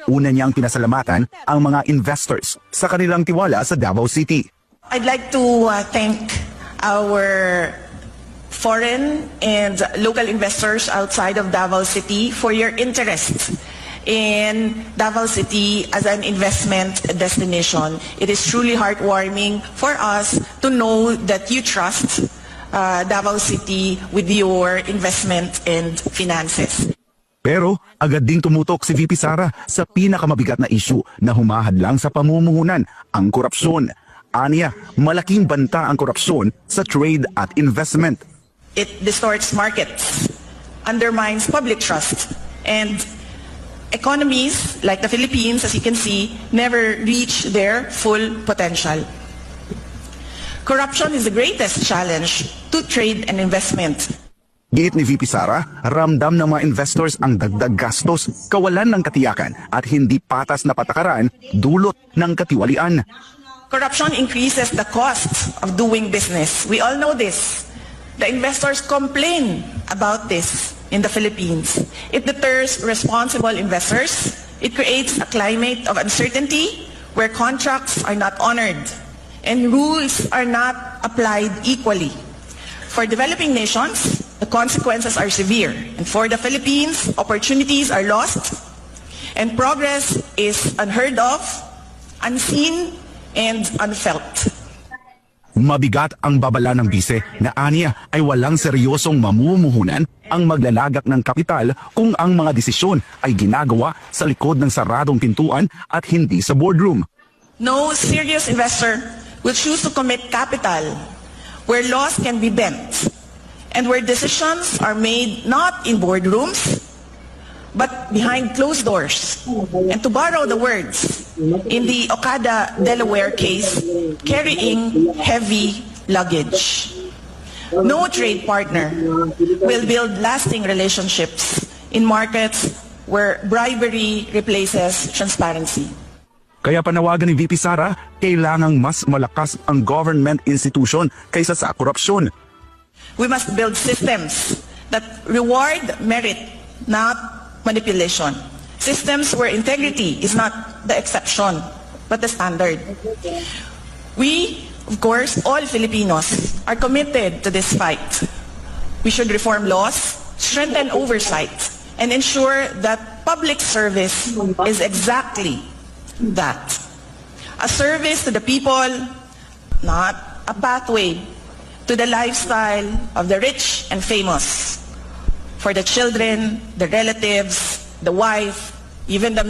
Una niyang pinasalamatan ang mga investors sa kanilang tiwala sa Davao City. I'd like to thank our foreign and local investors outside of Davao City for your interest in Davao City as an investment destination. It is truly heartwarming for us to know that you trust Davao City with your investment and finances. Pero agad ding tumutok si VP Sara sa pinakamabigat na isyu na humahadlang sa pamumuhunan, ang korupsyon. Aniya, malaking banta ang korupsyon sa trade at investment. It distorts markets, undermines public trust, and economies like the Philippines, as you can see, never reach their full potential. Corruption is the greatest challenge to trade and investment. Giit ni VP Sara, ramdam ng mga investors ang dagdag gastos, kawalan ng katiyakan at hindi patas na patakaran dulot ng katiwalian. Corruption increases the cost of doing business. We all know this. The investors complain about this in the Philippines. It deters responsible investors. It creates a climate of uncertainty where contracts are not honored and rules are not applied equally. For developing nations, the consequences are severe. And for the Philippines, opportunities are lost and progress is unheard of, unseen, and unfelt. Mabigat ang babala ng bise na aniya ay walang seryosong mamumuhunan ang maglalagak ng kapital kung ang mga desisyon ay ginagawa sa likod ng saradong pintuan at hindi sa boardroom. No serious investor will choose to commit capital where laws can be bent and where decisions are made not in boardrooms but behind closed doors. And to borrow the words in the Okada, Delaware case, carrying heavy luggage. No trade partner will build lasting relationships in markets where bribery replaces transparency. Kaya panawagan ni VP Sara, kailangang mas malakas ang government institution kaysa sa korupsyon. We must build systems that reward merit, not manipulation. Systems where integrity is not the exception, but the standard. We, of course, all Filipinos are committed to this fight. We should reform laws, strengthen oversight, and ensure that public service is exactly that. A service to the people, not a pathway to the lifestyle of the rich and famous. For the children, the relatives, the wife, even the